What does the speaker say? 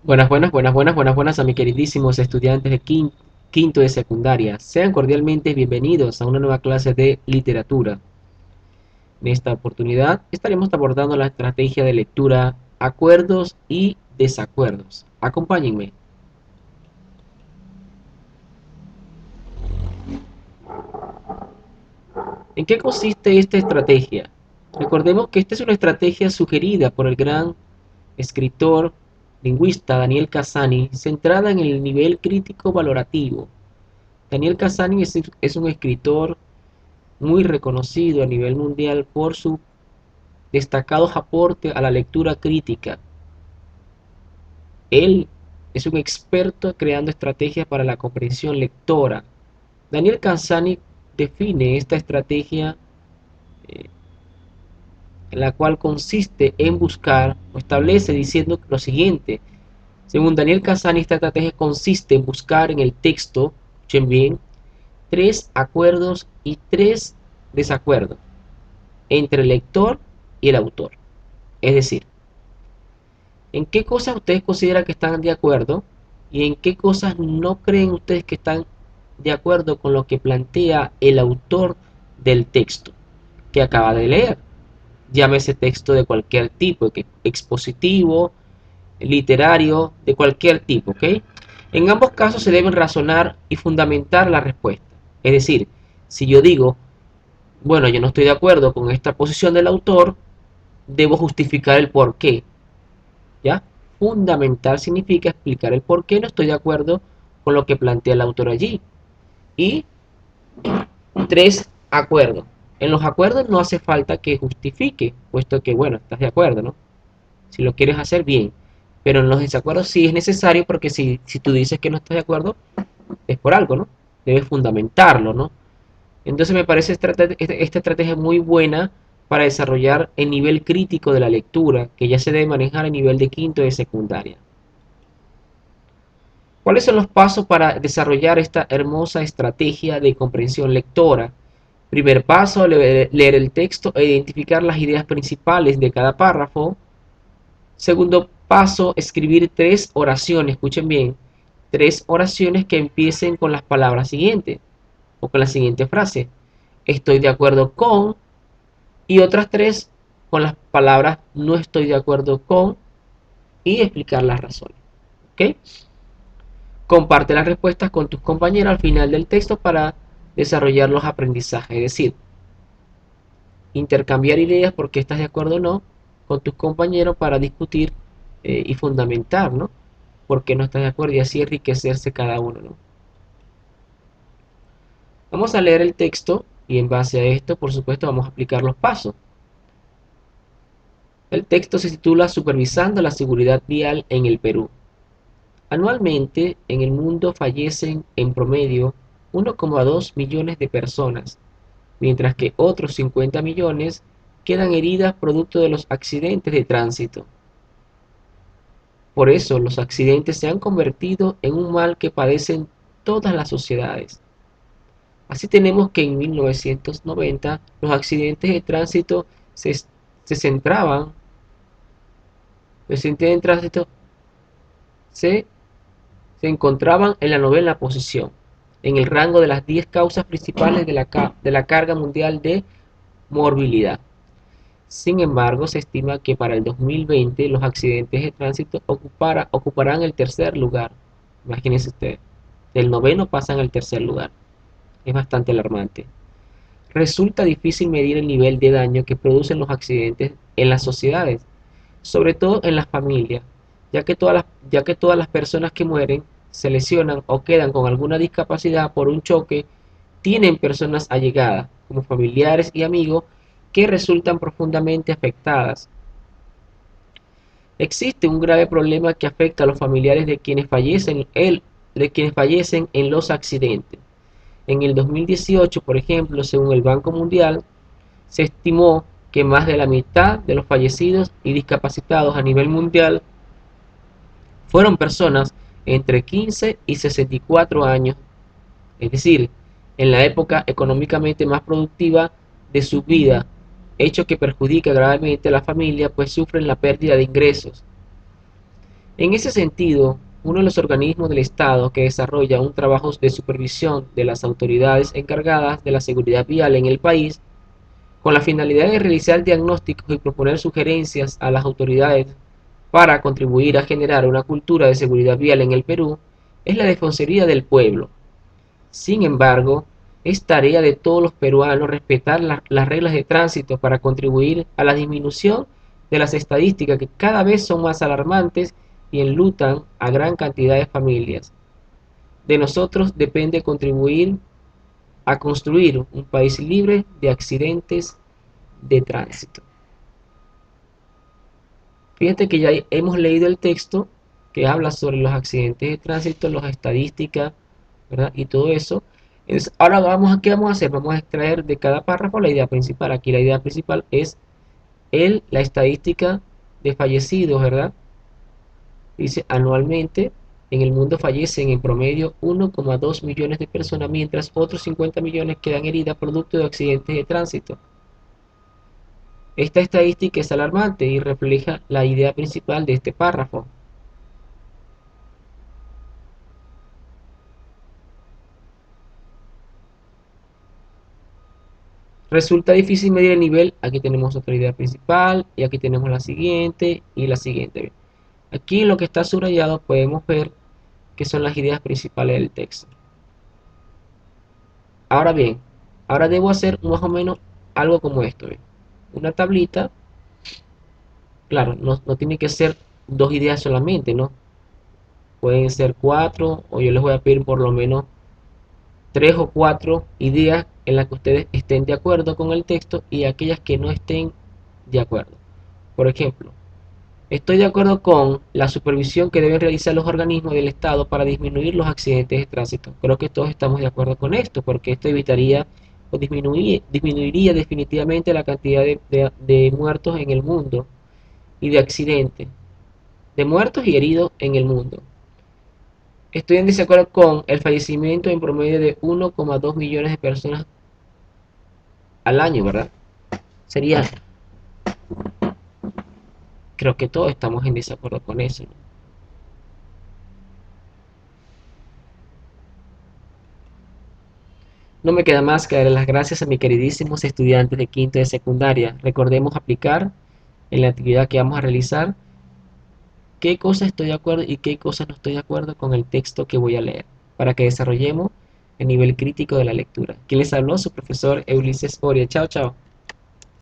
Buenas a mis queridísimos estudiantes de quinto de secundaria. Sean cordialmente bienvenidos a una nueva clase de literatura. En esta oportunidad estaremos abordando la estrategia de lectura, acuerdos y desacuerdos. Acompáñenme. ¿En qué consiste esta estrategia? Recordemos que esta es una estrategia sugerida por el gran escritor lingüista Daniel Cassani, centrada en el nivel crítico valorativo. Daniel Cassani es un escritor muy reconocido a nivel mundial por su destacados aportes a la lectura crítica. Él es un experto creando estrategias para la comprensión lectora. Daniel Cassani define esta estrategia, eh, la cual consiste en buscar o establece diciendo lo siguiente. Según Daniel Cassani, esta estrategia consiste en buscar en el texto, escuchen bien, tres acuerdos y tres desacuerdos entre el lector y el autor. Es decir, en qué cosas ustedes consideran que están de acuerdo y en qué cosas no creen ustedes que están de acuerdo con lo que plantea el autor del texto que acaba de leer. Llámese texto de cualquier tipo, expositivo, literario, de cualquier tipo, ¿ok? En ambos casos se deben razonar y fundamentar la respuesta. Es decir, si yo digo, bueno, yo no estoy de acuerdo con esta posición del autor, debo justificar el por qué. ¿Ya? Fundamental significa explicar el por qué no estoy de acuerdo con lo que plantea el autor allí. Y tres, acuerdos. En los acuerdos no hace falta que justifique, puesto que, bueno, estás de acuerdo, ¿no? Si lo quieres hacer bien. Pero en los desacuerdos sí es necesario porque si tú dices que no estás de acuerdo, es por algo, ¿no? Debes fundamentarlo, ¿no? Entonces me parece esta estrategia muy buena para desarrollar el nivel crítico de la lectura, que ya se debe manejar a nivel de quinto de secundaria. ¿Cuáles son los pasos para desarrollar esta hermosa estrategia de comprensión lectora? Primer paso, leer el texto e identificar las ideas principales de cada párrafo. Segundo paso, escribir tres oraciones, escuchen bien, tres oraciones que empiecen con las palabras siguientes o con la siguiente frase. Estoy de acuerdo con, y otras tres con las palabras no estoy de acuerdo con y explicar las razones. ¿Ok? Comparte las respuestas con tus compañeros al final del texto para desarrollar los aprendizajes, es decir, intercambiar ideas porque estás de acuerdo o no con tus compañeros para discutir y fundamentar, ¿no? Por qué no estás de acuerdo y así enriquecerse cada uno, ¿no? Vamos a leer el texto y en base a esto, por supuesto, vamos a aplicar los pasos. El texto se titula Supervisando la seguridad vial en el Perú. Anualmente en el mundo fallecen en promedio 1,2 millones de personas, mientras que otros 50 millones quedan heridas producto de los accidentes de tránsito. Por eso los accidentes se han convertido en un mal que padecen todas las sociedades. Así tenemos que en 1990 los accidentes de tránsito se centraban, los accidentes de tránsito se se encontraban en la novena posición, en el rango de las 10 causas principales de la carga mundial de morbilidad. Sin embargo, se estima que para el 2020 los accidentes de tránsito ocuparán el tercer lugar. Imagínense ustedes, del noveno pasan al tercer lugar. Es bastante alarmante. Resulta difícil medir el nivel de daño que producen los accidentes en las sociedades, sobre todo en las familias, ya que todas las personas que mueren, se lesionan o quedan con alguna discapacidad por un choque, tienen personas allegadas, como familiares y amigos, que resultan profundamente afectadas. Existe un grave problema que afecta a los familiares de quienes fallecen en los accidentes. En el 2018, por ejemplo, según el Banco Mundial, se estimó que más de la mitad de los fallecidos y discapacitados a nivel mundial fueron personas entre 15 y 64 años, es decir, en la época económicamente más productiva de su vida, hecho que perjudica gravemente a la familia pues sufren la pérdida de ingresos. En ese sentido, uno de los organismos del Estado que desarrolla un trabajo de supervisión de las autoridades encargadas de la seguridad vial en el país, con la finalidad de realizar diagnósticos y proponer sugerencias a las autoridades para contribuir a generar una cultura de seguridad vial en el Perú, es la Defensoría del Pueblo. Sin embargo, es tarea de todos los peruanos respetar las reglas de tránsito para contribuir a la disminución de las estadísticas que cada vez son más alarmantes y enlutan a gran cantidad de familias. De nosotros depende contribuir a construir un país libre de accidentes de tránsito. Fíjate que ya hemos leído el texto que habla sobre los accidentes de tránsito, las estadísticas, ¿verdad? Y todo eso. Entonces, ahora ¿qué vamos a hacer? Vamos a extraer de cada párrafo la idea principal. Aquí la idea principal es la estadística de fallecidos, ¿verdad? Dice, anualmente en el mundo fallecen en promedio 1,2 millones de personas, mientras otros 50 millones quedan heridas producto de accidentes de tránsito. Esta estadística es alarmante y refleja la idea principal de este párrafo. Resulta difícil medir el nivel. Aquí tenemos otra idea principal y aquí tenemos la siguiente y la siguiente. Aquí en lo que está subrayado podemos ver que son las ideas principales del texto. Ahora bien, ahora debo hacer más o menos algo como esto. Una tablita, claro, no tiene que ser dos ideas solamente, ¿no? Pueden ser cuatro, o yo les voy a pedir por lo menos tres o cuatro ideas en las que ustedes estén de acuerdo con el texto y aquellas que no estén de acuerdo. Por ejemplo, estoy de acuerdo con la supervisión que deben realizar los organismos del Estado para disminuir los accidentes de tránsito. Creo que todos estamos de acuerdo con esto, porque esto evitaría o disminuiría definitivamente la cantidad de muertos en el mundo y de accidentes, de muertos y heridos en el mundo. Estoy en desacuerdo con el fallecimiento en promedio de 1,2 millones de personas al año, ¿verdad? Sería, creo que todos estamos en desacuerdo con eso, ¿no? No me queda más que darle las gracias a mis queridísimos estudiantes de quinto de secundaria. Recordemos aplicar en la actividad que vamos a realizar qué cosas estoy de acuerdo y qué cosas no estoy de acuerdo con el texto que voy a leer, para que desarrollemos el nivel crítico de la lectura. Quien les habló, su profesor Ulises Oria. Chao, chao.